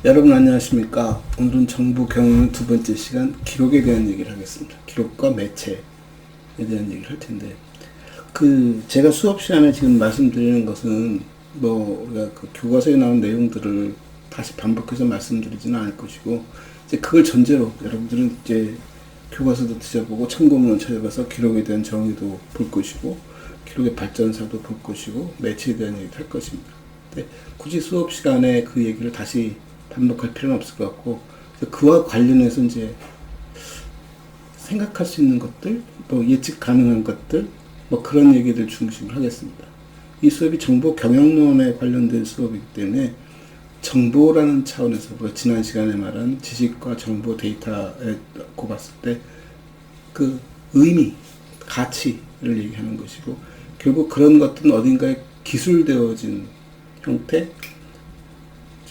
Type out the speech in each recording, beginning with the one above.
여러분 안녕하십니까. 오늘은 정보 경영 두 번째 시간 기록에 대한 얘기를 하겠습니다. 기록과 매체에 대한 얘기를 할 텐데, 제가 수업 시간에 지금 말씀드리는 것은 우리가 그 교과서에 나온 내용들을 다시 반복해서 말씀드리지는 않을 것이고, 이제 그걸 전제로 여러분들은 이제 교과서도 드셔보고 참고문을 찾아봐서 기록에 대한 정의도 볼 것이고, 기록의 발전사도 볼 것이고, 매체에 대한 얘기도 할 것입니다. 근데 굳이 수업 시간에 그 얘기를 다시 반복할 필요는 없을 것 같고, 그와 관련해서 이제 생각할 수 있는 것들, 예측 가능한 것들, 그런 얘기들 중심으로 하겠습니다. 이 수업이 정보 경영론에 관련된 수업이기 때문에 정보라는 차원에서 우리가 지난 시간에 말한 지식과 정보 데이터에 꼽았을 때 그 의미, 가치를 얘기하는 것이고, 결국 그런 것들은 어딘가에 기술되어진 형태,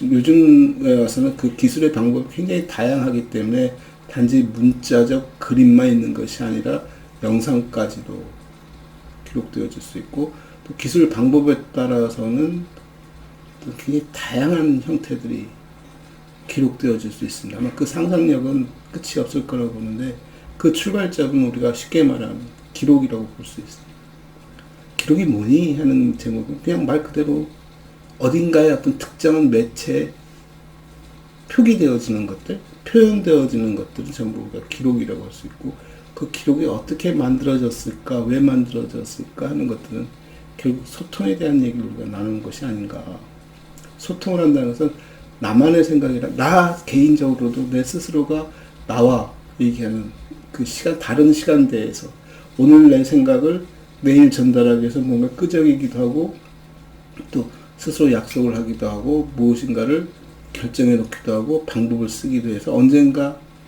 요즘에 와서는 그 기술의 방법이 굉장히 다양하기 때문에 단지 문자적 그림만 있는 것이 아니라 영상까지도 기록되어질 수 있고, 또 기술 방법에 따라서는 또 굉장히 다양한 형태들이 기록되어질 수 있습니다. 아마 그 상상력은 끝이 없을 거라고 보는데, 그 출발점은 우리가 쉽게 말하면 기록이라고 볼 수 있습니다. 기록이 뭐니? 하는 제목은 그냥 말 그대로 어딘가에 어떤 특정한 매체에 표기되어지는 것들, 표현되어지는 것들은 전부 우리가 기록이라고 할 수 있고, 그 기록이 어떻게 만들어졌을까, 왜 만들어졌을까 하는 것들은 결국 소통에 대한 얘기를 우리가 나누는 것이 아닌가. 소통을 한다는 것은 나만의 생각이라, 나 개인적으로도 내 스스로가 나와 얘기하는 그 시간, 다른 시간대에서 오늘 내 생각을 내일 전달하기 위해서 뭔가 끄적이기도 하고, 또 스스로 약속을 하기도 하고, 무엇인가를 결정해 놓기도 하고, 방법을 쓰기도 해서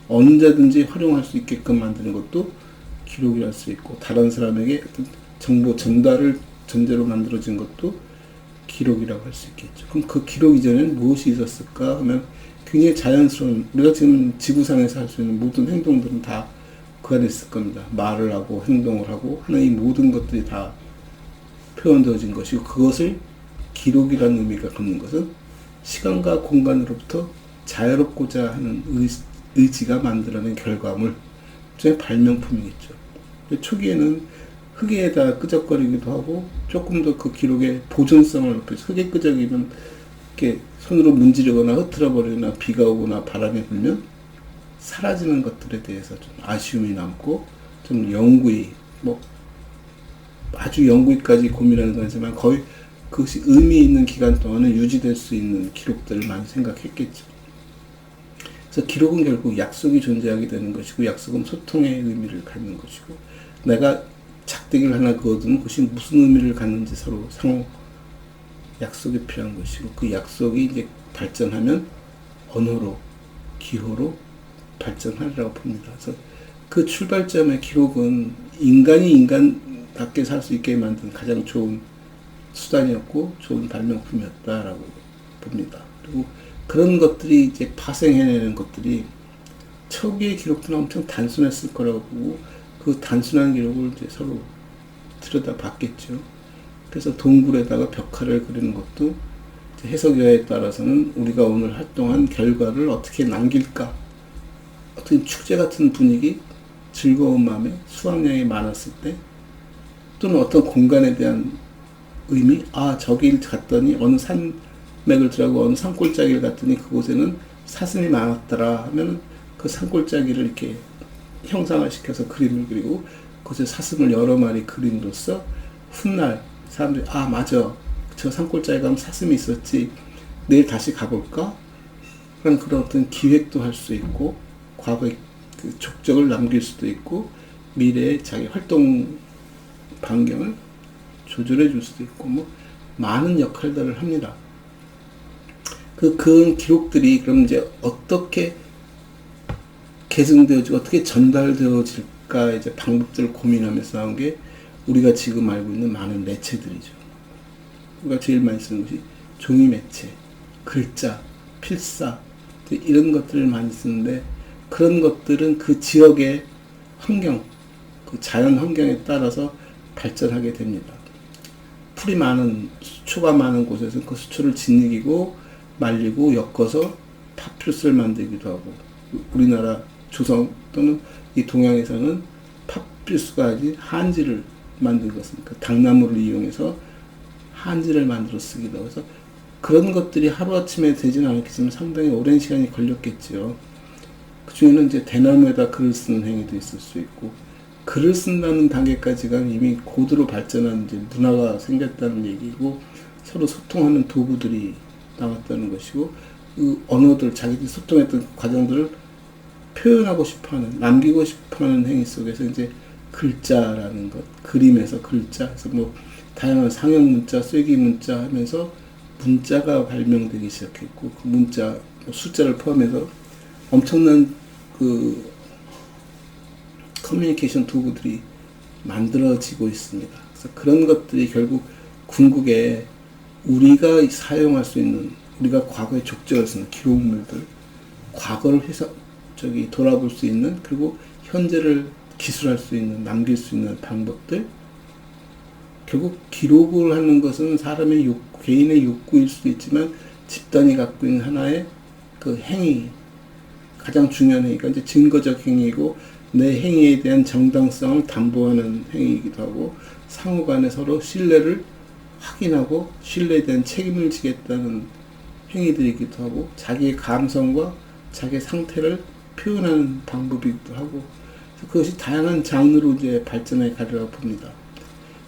언제든지 활용할 수 있게끔 만드는 것도 기록이랄 수 있고, 다른 사람에게 어떤 정보 전달을 전제로 만들어진 것도 기록이라고 할 수 있겠죠. 그럼 그 기록 이전에는 무엇이 있었을까 하면 굉장히 자연스러운, 우리가 지금 지구상에서 할 수 있는 모든 행동들은 다 그 안에 있을 겁니다. 말을 하고 행동을 하고 하는 이 모든 것들이 다 표현되어진 것이고, 그것을 기록이라는 의미가 갖는 것은 시간과 공간으로부터 자유롭고자 하는 의지가 만들어낸 결과물, 일종의 발명품이겠죠. 초기에는 흙에다 끄적거리기도 하고, 조금 더 그 기록의 보존성을 높여서, 흙에 끄적이면 이렇게 손으로 문지르거나 흐트러 버리거나 비가 오거나 바람이 불면 사라지는 것들에 대해서 좀 아쉬움이 남고, 좀 영구히, 아주 영구히까지 고민하는 거지만 거의 그것이 의미 있는 기간 동안은 유지될 수 있는 기록들을 많이 생각했겠죠. 그래서 기록은 결국 약속이 존재하게 되는 것이고, 약속은 소통의 의미를 갖는 것이고, 내가 작대기를 하나 그어두면 그것이 무슨 의미를 갖는지 서로 상호 약속이 필요한 것이고, 그 약속이 이제 발전하면 언어로, 기호로 발전하리라고 봅니다. 그래서 그 출발점의 기록은 인간이 인간답게 살 수 있게 만든 가장 좋은 수단이었고, 좋은 발명품이었다라고 봅니다. 그리고 그런 것들이 이제 파생해내는 것들이 초기의 기록들은 엄청 단순했을 거라고 보고, 그 단순한 기록을 이제 서로 들여다봤겠죠. 그래서 동굴에다가 벽화를 그리는 것도 해석여에 따라서는 우리가 오늘 활동한 결과를 어떻게 남길까, 어떤 축제 같은 분위기, 즐거운 마음에 수확량이 많았을 때, 또는 어떤 공간에 대한 의미, 저길 갔더니 어느 산맥을 들어가고 어느 산골짜기를 갔더니 그곳에는 사슴이 많았더라 하면 그 산골짜기를 이렇게 형상화시켜서 그림을 그리고 그곳에 사슴을 여러 마리 그림으로써 훗날 사람들이 맞아, 저 산골짜기 가면 사슴이 있었지, 내일 다시 가볼까? 그런 어떤 기획도 할 수 있고, 과거의 그 족적을 남길 수도 있고, 미래의 자기 활동 반경을 조절해 줄 수도 있고, 많은 역할들을 합니다. 그 기록들이 그럼 이제 어떻게 계승되어지고 어떻게 전달되어질까, 이제 방법들을 고민하면서 나온 게 우리가 지금 알고 있는 많은 매체들이죠. 우리가 제일 많이 쓰는 것이 종이 매체, 글자, 필사, 이런 것들을 많이 쓰는데, 그런 것들은 그 지역의 환경, 그 자연 환경에 따라서 발전하게 됩니다. 풀이 많은, 수초가 많은 곳에서 그 수초를 짓이기고 말리고 엮어서 파피루스를 만들기도 하고, 우리나라 조선 또는 이 동양에서는 파피루스가 아닌 한지를 만든 것입니다. 당나무를 이용해서 한지를 만들어 쓰기도 하고, 그래서 그런 것들이 하루아침에 되지는 않았겠지만 상당히 오랜 시간이 걸렸겠죠. 그 중에는 이제 대나무에다 글을 쓰는 행위도 있을 수 있고, 글을 쓴다는 단계까지가 이미 고도로 발전한 이제 문화가 생겼다는 얘기고, 서로 소통하는 도구들이 나왔다는 것이고, 그 언어들, 자기들이 소통했던 과정들을 표현하고 싶어 하는, 남기고 싶어 하는 행위 속에서 이제 글자라는 것, 그림에서 글자, 그래서 뭐 다양한 상형 문자, 쐐기 문자 하면서 문자가 발명되기 시작했고, 그 문자, 숫자를 포함해서 엄청난 그 커뮤니케이션 도구들이 만들어지고 있습니다. 그래서 그런 것들이 결국 궁극에 우리가 사용할 수 있는, 우리가 과거에 족적을 쓰는 기록물들, 과거를 돌아볼 수 있는, 그리고 현재를 기술할 수 있는, 남길 수 있는 방법들, 결국 기록을 하는 것은 사람의 개인의 욕구일 수도 있지만 집단이 갖고 있는 하나의 그 행위, 가장 중요한 행위가 이제 증거적 행위이고, 내 행위에 대한 정당성을 담보하는 행위이기도 하고, 상호 간에 서로 신뢰를 확인하고 신뢰에 대한 책임을 지겠다는 행위들이기도 하고, 자기의 감성과 자기의 상태를 표현하는 방법이기도 하고, 그것이 다양한 장르로 이제 발전해 가리라고 봅니다.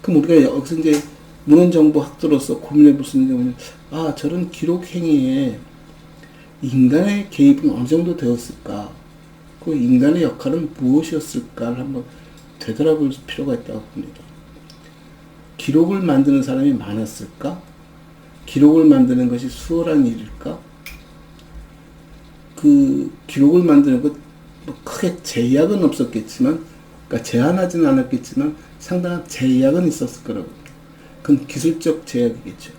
그럼 우리가 여기서 이제 문헌정보학자로서 고민해 볼 수 있는 경우는, 저런 기록 행위에 인간의 개입은 어느 정도 되었을까? 그 인간의 역할은 무엇이었을까를 한번 되돌아볼 필요가 있다고 봅니다. 기록을 만드는 사람이 많았을까? 기록을 만드는 것이 수월한 일일까? 그 기록을 만드는 것, 뭐 크게 제약은 없었겠지만, 그러니까 제한하지는 않았겠지만 상당한 제약은 있었을 거라고 봅니다. 그건 기술적 제약이겠죠.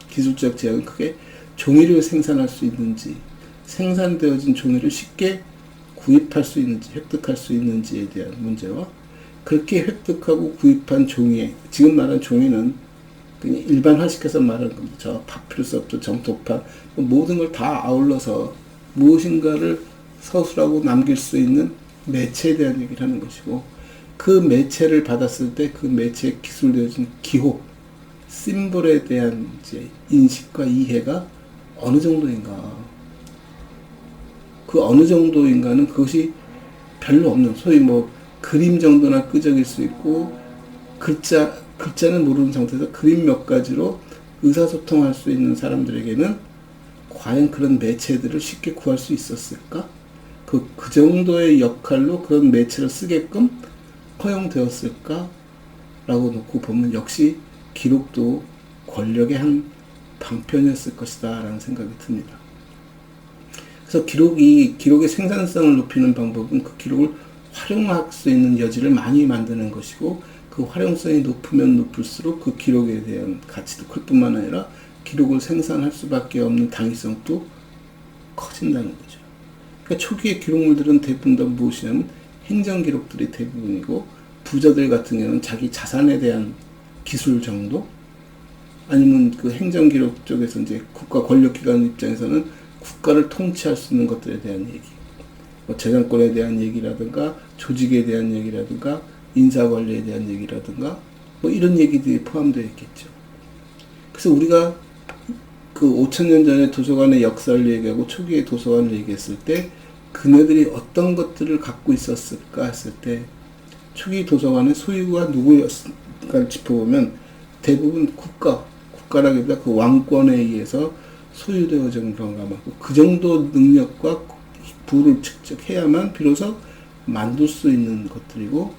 기술적 제약은 크게 종이를 생산할 수 있는지, 생산되어진 종이를 쉽게 구입할 수 있는지, 획득할 수 있는지에 대한 문제와, 그렇게 획득하고 구입한 종이, 지금 말한 종이는 그냥 일반화시켜서 말하는 겁니다. 저 파피루스부터 정토판, 모든 걸 다 아울러서 무엇인가를 서술하고 남길 수 있는 매체에 대한 얘기를 하는 것이고, 그 매체를 받았을 때 그 매체에 기술되어진 기호, 심볼에 대한 이제 인식과 이해가 어느 정도인가. 그 어느 정도인가는 그것이 별로 없는, 소위 뭐 그림 정도나 끄적일 수 있고, 글자는 모르는 상태에서 그림 몇 가지로 의사소통할 수 있는 사람들에게는 과연 그런 매체들을 쉽게 구할 수 있었을까? 그 정도의 역할로 그런 매체를 쓰게끔 허용되었을까? 라고 놓고 보면 역시 기록도 권력의 한 방편이었을 것이다 라는 생각이 듭니다. 그래서 기록의 생산성을 높이는 방법은 그 기록을 활용할 수 있는 여지를 많이 만드는 것이고, 그 활용성이 높으면 높을수록 그 기록에 대한 가치도 클 뿐만 아니라 기록을 생산할 수밖에 없는 당위성도 커진다는 거죠. 그러니까 초기의 기록물들은 대부분 다 무엇이냐면 행정기록들이 대부분이고, 부자들 같은 경우는 자기 자산에 대한 기술 정도, 아니면 그 행정기록 쪽에서 이제 국가 권력기관 입장에서는 국가를 통치할 수 있는 것들에 대한 얘기, 뭐 재정권에 대한 얘기라든가, 조직에 대한 얘기라든가, 인사관리에 대한 얘기라든가, 뭐 이런 얘기들이 포함되어 있겠죠. 그래서 우리가 그 5,000년 전에 도서관의 역사를 얘기하고 초기의 도서관을 얘기했을 때 그네들이 어떤 것들을 갖고 있었을까 했을 때, 초기 도서관의 소유가 누구였을까를 짚어보면 대부분 국가라기보다 그 왕권에 의해서 소유되어진 경우가 많고, 그 정도 능력과 부를 축적해야만 비로소 만들 수 있는 것들이고,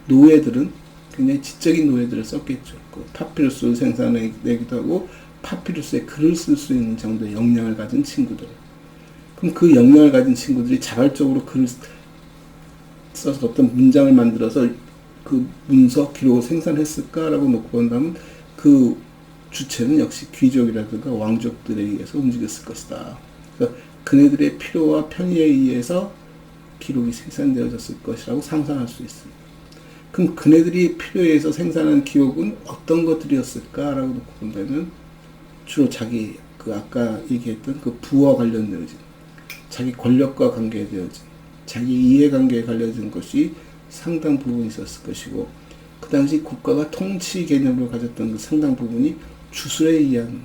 노예들은 굉장히 지적인 노예들을 썼겠죠. 그 파피루스를 생산해내기도 하고 파피루스에 글을 쓸 수 있는 정도의 역량을 가진 친구들. 그럼 그 역량을 가진 친구들이 자발적으로 글을 써서 어떤 문장을 만들어서 그 문서, 기록을 생산했을까라고 놓고 본다면 그 주체는 역시 귀족이라든가 왕족들에 의해서 움직였을 것이다. 그러니까 그네들의 필요와 편의에 의해서 기록이 생산되어졌을 것이라고 상상할 수 있습니다. 그럼 그네들이 필요에 의해서 생산한 기록은 어떤 것들이었을까라고 놓고 본다면 주로 자기 그 아까 얘기했던 그 부와 관련되어진 자기 권력과 관계되어진, 자기 이해관계에 관련된 것이 상당 부분 있었을 것이고, 그 당시 국가가 통치 개념을 가졌던 그 상당 부분이 주술에 의한,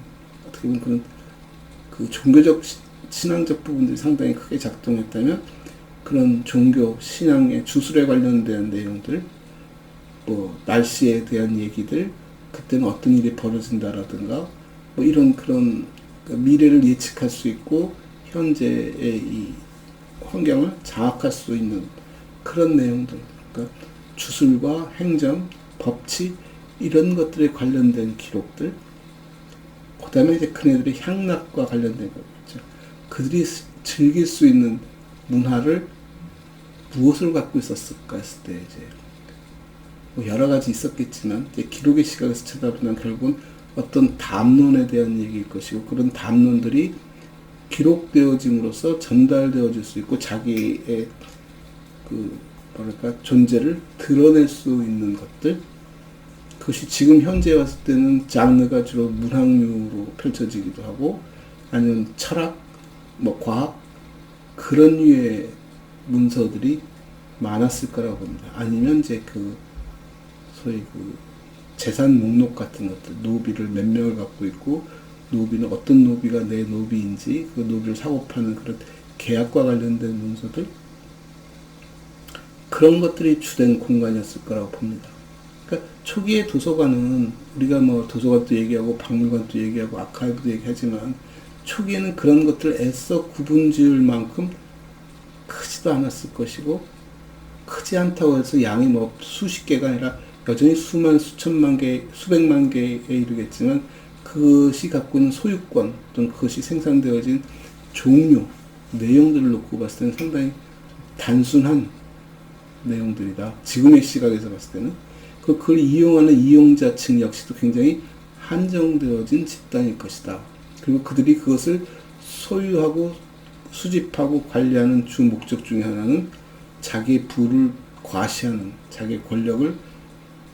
어떻게 보면 그런 그 종교적, 신앙적 부분들이 상당히 크게 작동했다면, 그런 종교, 신앙의 주술에 관련된 내용들, 뭐 날씨에 대한 얘기들, 그때는 어떤 일이 벌어진다라든가, 뭐 이런 그런 미래를 예측할 수 있고 현재의 이 환경을 장악할 수 있는 그런 내용들, 그러니까 주술과 행정, 법칙 이런 것들에 관련된 기록들, 그 다음에 이제 그네들의 향락과 관련된 거겠죠. 그들이 즐길 수 있는 문화를 무엇을 갖고 있었을까 했을 때 이제 뭐 여러 가지 있었겠지만 이제 기록의 시각에서 쳐다보면 결국은 어떤 담론에 대한 얘기일 것이고, 그런 담론들이 기록되어짐으로써 전달되어질 수 있고 자기의 그 뭐랄까 존재를 드러낼 수 있는 것들, 그것이 지금 현재 왔을 때는 장르가 주로 문학류로 펼쳐지기도 하고 아니면 철학, 뭐 과학 그런 류의 문서들이 많았을 거라고 봅니다. 아니면 이제 그 소위 그 재산 목록 같은 것들, 노비를 몇 명을 갖고 있고 노비는 어떤 노비가 내 노비인지 그 노비를 사고 파는 그런 계약과 관련된 문서들, 그런 것들이 주된 공간이었을 거라고 봅니다. 그러니까 초기의 도서관은 우리가 뭐 도서관도 얘기하고 박물관도 얘기하고 아카이브도 얘기하지만 초기에는 그런 것들을 애써 구분 지을 만큼 크지도 않았을 것이고, 크지 않다고 해서 양이 뭐 수십 개가 아니라 여전히 수만, 수천만 개, 수백만 개에 이르겠지만 그것이 갖고 있는 소유권 또는 그것이 생산되어진 종류, 내용들을 놓고 봤을 때는 상당히 단순한 내용들이다. 지금의 시각에서 봤을 때는. 그걸 이용하는 이용자층 역시도 굉장히 한정되어진 집단일 것이다. 그리고 그들이 그것을 소유하고 수집하고 관리하는 주 목적 중에 하나는 자기의 부를 과시하는, 자기의 권력을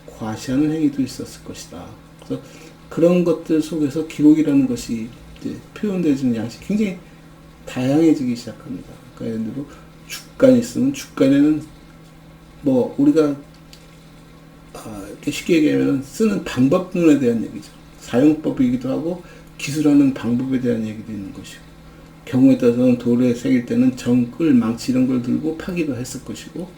과시하는 행위도 있었을 것이다. 그래서 그런 것들 속에서 기록이라는 것이 이제 표현되어지는 양식이 굉장히 다양해지기 시작합니다. 그러니까 예를 들어 주간이 있으면 주간에는 뭐 우리가 이렇게 쉽게 얘기하면 쓰는 방법론에 대한 얘기죠. 사용법이기도 하고 기술하는 방법에 대한 얘기도 있는 것이고, 경우에 따라서는 돌에 새길 때는 정끌, 망치 이런 걸 들고 파기도 했을 것이고,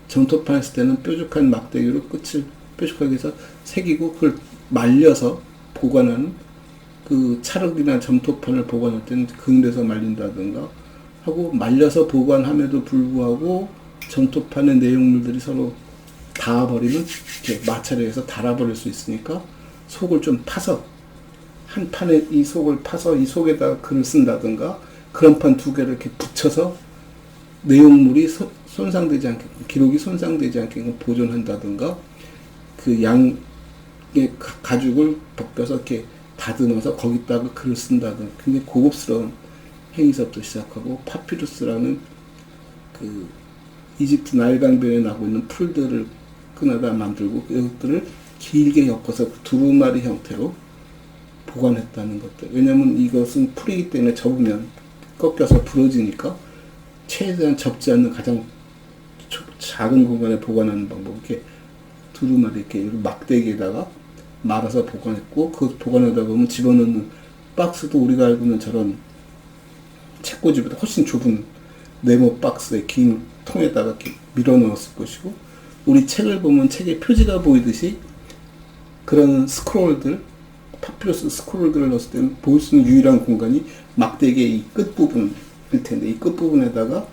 점토판 했을 때는 뾰족한 막대기로 끝을 뾰족하게 해서 새기고 그걸 말려서 보관하는, 그 찰흙이나 점토판을 보관할 때는 그늘에서 말린다든가 하고, 말려서 보관함에도 불구하고 점토판의 내용물들이 서로 닿아버리면 이렇게 마찰해서 달아버릴 수 있으니까 속을 좀 파서, 한 판에 이 속을 파서 이 속에다 글을 쓴다든가, 그런 판 두 개를 이렇게 붙여서 내용물이 손상되지 않게끔, 기록이 손상되지 않게끔 보존한다든가, 그 양의 가죽을 벗겨서 이렇게 다듬어서 거기다가 글을 쓴다든가, 굉장히 고급스러운 행위서부터 시작하고, 파피루스라는 그 이집트 나일강변에 나고 있는 풀들을 끊어다 만들고 이것들을 길게 엮어서 두루마리 형태로 보관했다는 것들. 왜냐하면 이것은 풀이기 때문에 접으면 꺾여서 부러지니까 최대한 접지 않는 가장 작은 공간에 보관하는 방법, 이렇게 두루마리 이렇게 막대기에다가 말아서 보관했고, 그 보관하다 보면 집어넣는 박스도 우리가 알고 있는 저런 책꽂이보다 훨씬 좁은 네모 박스에 긴 통에다가 이렇게 밀어 넣었을 것이고, 우리 책을 보면 책에 표지가 보이듯이 그런 스크롤들, 파피루스 스크롤들을 넣었을 때는 보일 수 있는 유일한 공간이 막대기의 이 끝부분일 텐데, 이 끝부분에다가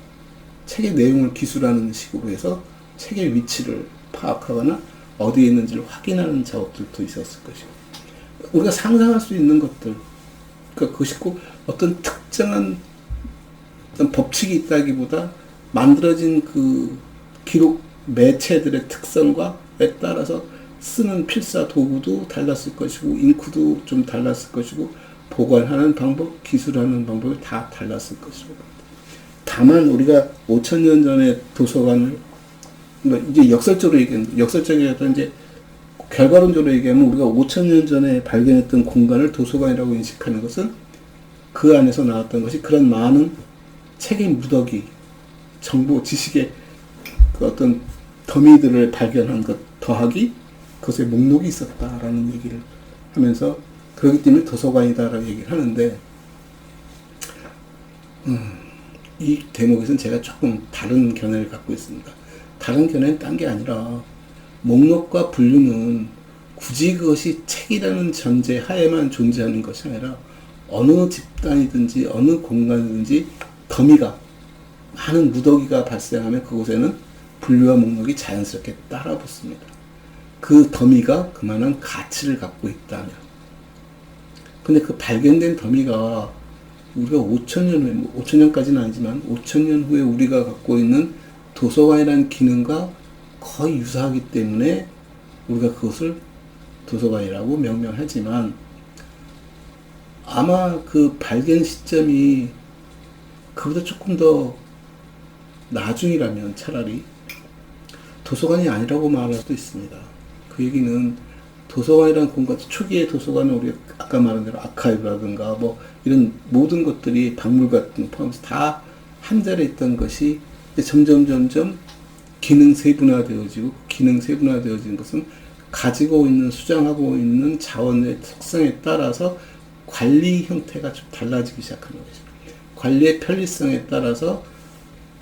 책의 내용을 기술하는 식으로 해서 책의 위치를 파악하거나 어디에 있는지를 확인하는 작업들도 있었을 것이고, 우리가 상상할 수 있는 것들, 그러니까 그것이 꼭 어떤 특정한 어떤 법칙이 있다기보다 만들어진 그 기록 매체들의 특성과에 따라서 쓰는 필사 도구도 달랐을 것이고, 잉크도 좀 달랐을 것이고, 보관하는 방법, 기술하는 방법이 다 달랐을 것이고. 다만 우리가 5,000년 전에 도서관을, 이제 역설적으로 얘기하는, 역설적이라도 이제 결과론적으로 얘기하면 우리가 5,000년 전에 발견했던 공간을 도서관이라고 인식하는 것은 그 안에서 나왔던 것이 그런 많은 책의 무더기, 정보, 지식의 그 어떤 더미들을 발견한 것 더하기 그것에 목록이 있었다라는 얘기를 하면서 그렇기 때문에 도서관이다라고 얘기를 하는데 이 대목에서는 제가 조금 다른 견해를 갖고 있습니다. 다른 견해는 딴 게 아니라 목록과 분류는 굳이 그것이 책이라는 전제 하에만 존재하는 것이 아니라 어느 집단이든지 어느 공간이든지 더미가 많은 무더기가 발생하면 그곳에는 분류와 목록이 자연스럽게 따라붙습니다. 그 더미가 그만한 가치를 갖고 있다면. 근데 그 발견된 더미가 우리가 5,000년 후에, 5,000년까지는 아니지만 5,000년 후에 우리가 갖고 있는 도서관이라는 기능과 거의 유사하기 때문에 우리가 그것을 도서관이라고 명명하지만 아마 그 발견 시점이 그보다 조금 더 나중이라면 차라리 도서관이 아니라고 말할 수도 있습니다. 그 얘기는 도서관이라는 공간, 초기의 도서관은 우리가 아까 말한 대로 아카이브라든가 뭐 이런 모든 것들이 박물 같은 거 포함해서 다 한 자리에 있던 것이 점점 기능 세분화되어지고 기능 세분화되어진 것은 가지고 있는 수장하고 있는 자원의 특성에 따라서 관리 형태가 좀 달라지기 시작하는 거죠. 관리의 편리성에 따라서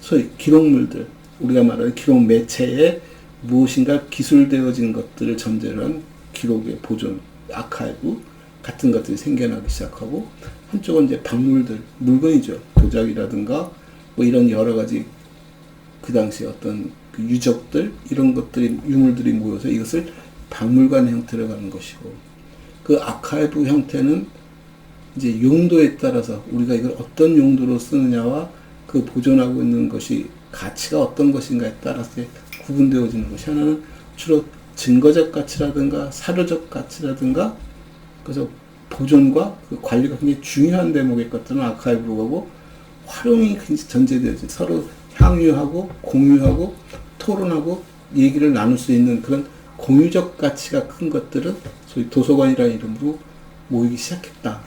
소위 기록물들, 우리가 말하는 기록 매체에 무엇인가 기술되어진 것들을 전제로 한 기록의 보존, 아카이브 같은 것들이 생겨나기 시작하고 한쪽은 이제 박물들, 물건이죠. 도자기라든가 뭐 이런 여러 가지 그 당시 어떤 그 유적들 이런 것들이 유물들이 모여서 이것을 박물관 형태로 가는 것이고 그 아카이브 형태는 이제 용도에 따라서 우리가 이걸 어떤 용도로 쓰느냐와 그 보존하고 있는 것이 가치가 어떤 것인가에 따라서 구분되어지는 것이 하나는 주로 증거적 가치라든가 사료적 가치라든가 그래서 보존과 그 관리가 굉장히 중요한 대목의 것들은 아카이브로 가고 활용이 전제되어지 서로 향유하고 공유하고 토론하고 얘기를 나눌 수 있는 그런 공유적 가치가 큰 것들은 소위 도서관이라는 이름으로 모이기 시작했다.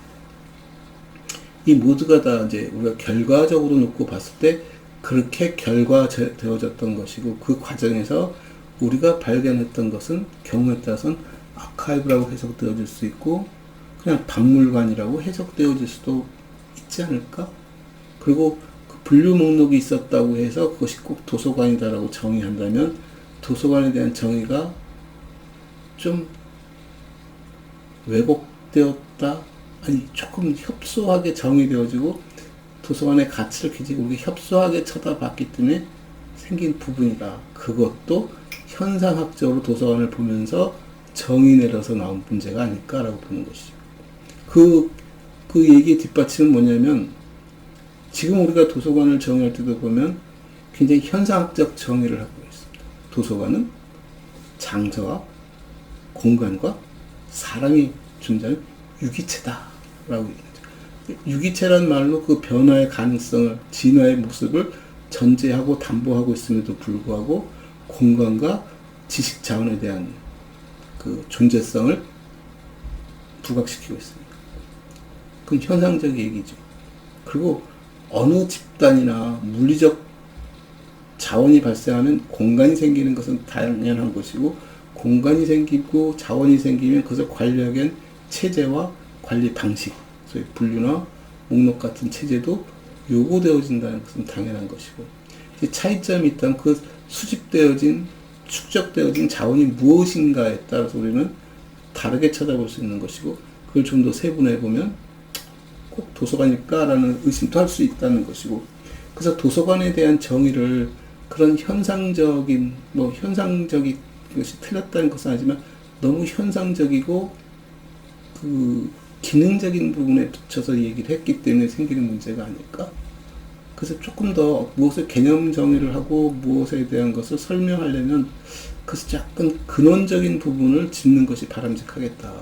이 모두가 다 이제 우리가 결과적으로 놓고 봤을 때 그렇게 결과되어졌던 것이고 그 과정에서 우리가 발견했던 것은 경우에 따라서는 아카이브라고 해석되어질 수 있고 그냥 박물관이라고 해석되어질 수도 있지 않을까? 그리고 그 분류 목록이 있었다고 해서 그것이 꼭 도서관이다라고 정의한다면 도서관에 대한 정의가 좀 왜곡되었다? 아니 조금 협소하게 정의되어지고 도서관의 가치를 가지고 우리가 협소하게 쳐다봤기 때문에 생긴 부분이다. 그것도 현상학적으로 도서관을 보면서 정의 내려서 나온 문제가 아닐까라고 보는 것이죠. 그 얘기의 뒷받침은 뭐냐면 지금 우리가 도서관을 정의할 때도 보면 굉장히 현상학적 정의를 하고 있습니다. 도서관은 장소와 공간과 사람이 존재하는 유기체다라고 얘기하죠. 유기체란 말로 그 변화의 가능성을, 진화의 모습을 전제하고 담보하고 있음에도 불구하고 공간과 지식 자원에 대한 그 존재성을 부각시키고 있습니다. 그건 현상적 얘기죠. 그리고 어느 집단이나 물리적 자원이 발생하면 공간이 생기는 것은 당연한 것이고 공간이 생기고 자원이 생기면 그것을 관리하기 위한 체제와 관리 방식, 소위 분류나 목록 같은 체제도 요구되어진다는 것은 당연한 것이고 차이점이 있다면 그 수집되어진 축적되어진 자원이 무엇인가에 따라서 우리는 다르게 쳐다볼 수 있는 것이고 그걸 좀 더 세분해 보면 꼭 도서관일까라는 의심도 할 수 있다는 것이고 그래서 도서관에 대한 정의를 그런 현상적인 현상적인 것이 틀렸다는 것은 아니지만 너무 현상적이고 그 기능적인 부분에 붙여서 얘기를 했기 때문에 생기는 문제가 아닐까? 그래서 조금 더 무엇을 개념 정의를 하고 무엇에 대한 것을 설명하려면 그래서 약간 근원적인 부분을 짚는 것이 바람직하겠다.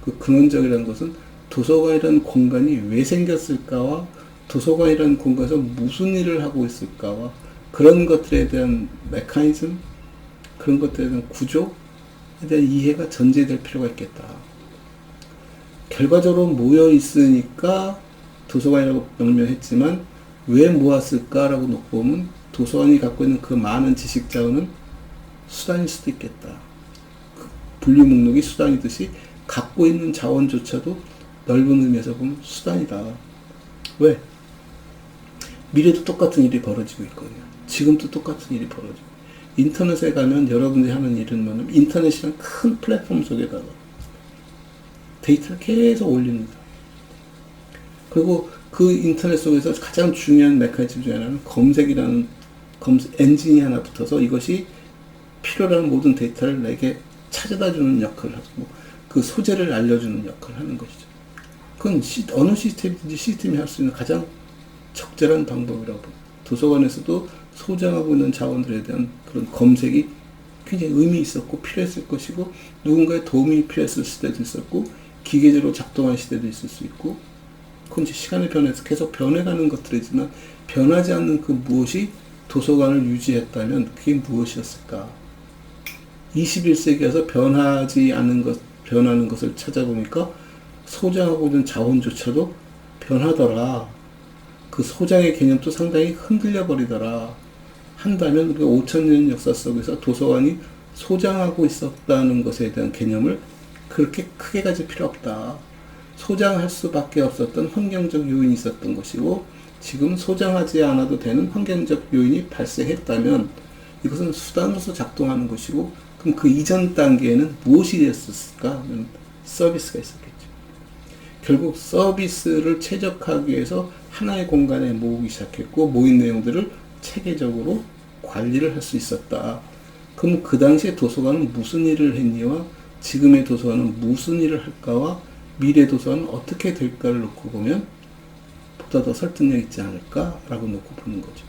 그 근원적이라는 것은 도서관이라는 공간이 왜 생겼을까와 도서관이라는 공간에서 무슨 일을 하고 있을까와 그런 것들에 대한 메커니즘, 그런 것들에 대한 구조에 대한 이해가 전제될 필요가 있겠다. 결과적으로 모여 있으니까 도서관이라고 명명했지만 왜 모았을까라고 놓고 보면 도서관이 갖고 있는 그 많은 지식 자원은 수단일 수도 있겠다. 그 분류 목록이 수단이듯이 갖고 있는 자원조차도 넓은 의미에서 보면 수단이다. 왜? 미래도 똑같은 일이 벌어지고 있거든요. 지금도 똑같은 일이 벌어지고. 인터넷에 가면 여러분들이 하는 일은 뭐냐면 인터넷이란 큰 플랫폼 속에다가 데이터를 계속 올립니다. 그리고 그 인터넷 속에서 가장 중요한 메커니즘 중에 하나는 검색이라는 검색 엔진이 하나 붙어서 이것이 필요로 하는 모든 데이터를 내게 찾아다 주는 역할을 하고 그 소재를 알려주는 역할을 하는 것이죠. 그건 어느 시스템이든지 시스템이 할 수 있는 가장 적절한 방법이라고 봅니다. 도서관에서도 소장하고 있는 자원들에 대한 그런 검색이 굉장히 의미 있었고 필요했을 것이고 누군가의 도움이 필요했을 시대도 있었고 기계적으로 작동한 시대도 있을 수 있고 그건 이제 시간의 변화에서 계속 변해가는 것들이지만 변하지 않는 그 무엇이 도서관을 유지했다면 그게 무엇이었을까? 21세기에서 변하지 않은 것, 변하는 것을 찾아보니까 소장하고 있는 자원조차도 변하더라. 그 소장의 개념도 상당히 흔들려 버리더라. 한다면 우리가 5,000년 역사 속에서 도서관이 소장하고 있었다는 것에 대한 개념을 그렇게 크게 가질 필요 없다. 소장할 수밖에 없었던 환경적 요인이 있었던 것이고 지금 소장하지 않아도 되는 환경적 요인이 발생했다면 이것은 수단으로서 작동하는 것이고 그럼 그 이전 단계에는 무엇이 있었을까? 서비스가 있었겠죠. 결국 서비스를 최적화하기 위해서 하나의 공간에 모으기 시작했고 모인 내용들을 체계적으로 관리를 할 수 있었다. 그럼 그 당시에 도서관은 무슨 일을 했니와 지금의 도서관은 무슨 일을 할까와 미래 도서관은 어떻게 될까를 놓고 보면 보다 더 설득력 있지 않을까라고 놓고 보는 거죠.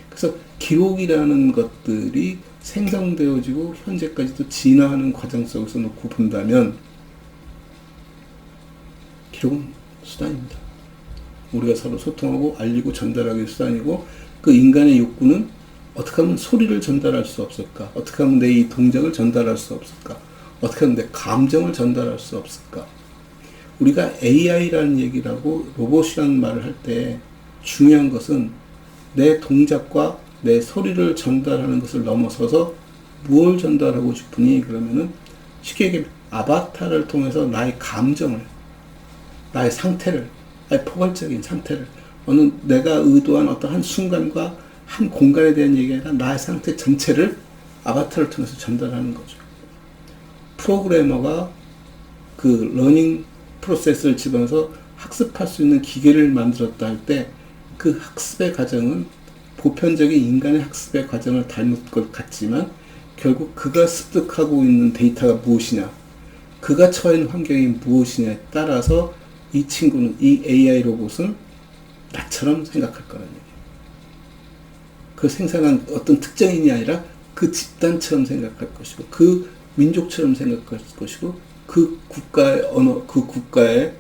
그래서 기록이라는 것들이 생성되어지고 현재까지도 진화하는 과정 속에서 놓고 본다면 기록은 수단입니다. 우리가 서로 소통하고 알리고 전달하기 수단이고 그 인간의 욕구는 어떻게 하면 소리를 전달할 수 없을까? 어떻게 하면 내 이 동작을 전달할 수 없을까? 어떻게 하면 내 감정을 전달할 수 없을까? 우리가 AI라는 얘기를 하고 로봇이라는 말을 할 때 중요한 것은 내 동작과 내 소리를 전달하는 것을 넘어서서 무엇을 전달하고 싶으니 그러면은 쉽게 얘기하면 아바타를 통해서 나의 감정을 나의 상태를 나의 포괄적인 상태를 어느 내가 의도한 어떤 한 순간과 한 공간에 대한 얘기가 아니라 나의 상태 전체를 아바타를 통해서 전달하는 거죠. 프로그래머가 그 러닝 프로세스를 집어넣어서 학습할 수 있는 기계를 만들었다 할 때 그 학습의 과정은 보편적인 인간의 학습의 과정을 닮을 것 같지만 결국 그가 습득하고 있는 데이터가 무엇이냐 그가 처해 있는 환경이 무엇이냐에 따라서 이 친구는 이 AI 로봇은 나처럼 생각할 거라는 얘기예요. 그 생산한 어떤 특정인이 아니라 그 집단처럼 생각할 것이고 그 민족처럼 생각할 것이고 그 국가의 언어, 그 국가의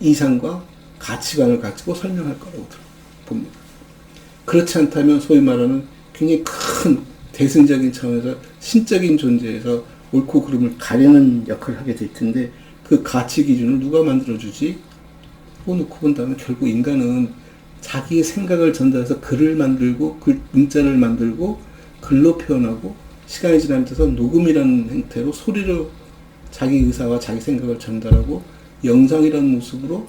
이상과 가치관을 가지고 설명할 거라고 봅니다. 그렇지 않다면 소위 말하는 굉장히 큰 대승적인 차원에서 신적인 존재에서 옳고 그름을 가리는 역할을 하게 될 텐데 그 가치 기준을 누가 만들어주지? 그거 놓고 본다면 결국 인간은 자기의 생각을 전달해서 글을 만들고 문자를 만들고 글로 표현하고 시간이 지나면서 녹음이라는 형태로 소리로 자기 의사와 자기 생각을 전달하고 영상이라는 모습으로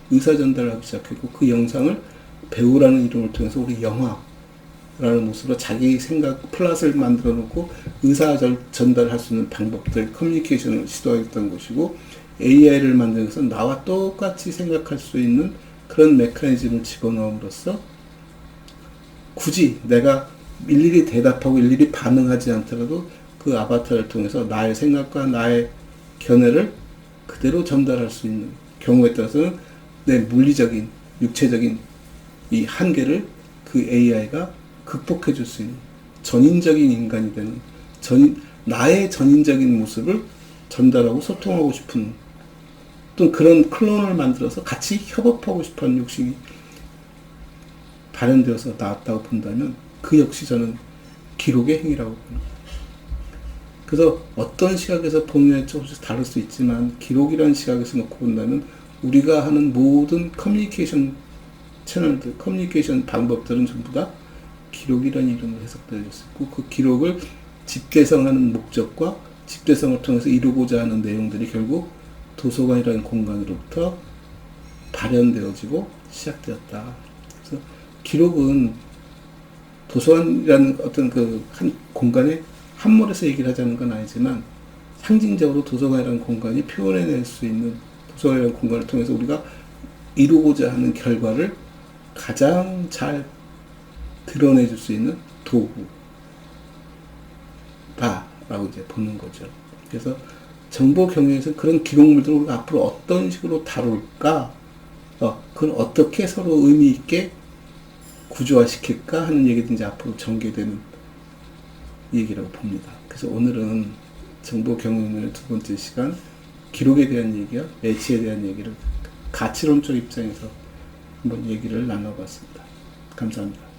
의사 전달을 하기 시작했고 그 영상을 배우라는 이름을 통해서 우리 영화라는 모습으로 자기 생각 플랫을 만들어 놓고 의사 전달할 수 있는 방법들 커뮤니케이션을 시도하겠다는 것이고 AI를 만들어서 나와 똑같이 생각할 수 있는 그런 메커니즘을 집어넣음으로써 굳이 내가 일일이 대답하고 일일이 반응하지 않더라도 그 아바타를 통해서 나의 생각과 나의 견해를 그대로 전달할 수 있는 경우에 따라서는 내 물리적인, 육체적인 이 한계를 그 AI가 극복해 줄 수 있는 전인적인 인간이 되는 나의 전인적인 모습을 전달하고 소통하고 싶은 또 그런 클론을 만들어서 같이 협업하고 싶어하는 욕심이 발현되어서 나왔다고 본다면 그 역시 저는 기록의 행위라고 봅니다. 그래서 어떤 시각에서 보느냐에 조금씩 다를 수 있지만 기록이라는 시각에서 놓고 본다면 우리가 하는 모든 커뮤니케이션 채널들, 커뮤니케이션 방법들은 전부 다 기록이라는 이름으로 해석되어져 있고, 그 기록을 집대성하는 목적과 집대성을 통해서 이루고자 하는 내용들이 결국 도서관이라는 공간으로부터 발현되어지고 시작되었다. 그래서 기록은 도서관이라는 어떤 그 한 공간에 함몰해서 얘기를 하자는 건 아니지만, 상징적으로 도서관이라는 공간이 표현해낼 수 있는, 도서관이라는 공간을 통해서 우리가 이루고자 하는 결과를 가장 잘 드러내줄 수 있는 도구다라고 이제 보는 거죠. 그래서 정보 경영에서 그런 기록물들을 우리가 앞으로 어떤 식으로 다룰까, 그걸 어떻게 서로 의미 있게 구조화시킬까 하는 얘기도 이제 앞으로 전개되는 얘기라고 봅니다. 그래서 오늘은 정보 경영의 두 번째 시간, 기록에 대한 얘기와 매체에 대한 얘기를 가치론적 입장에서 한번 얘기를 나눠봤습니다. 감사합니다.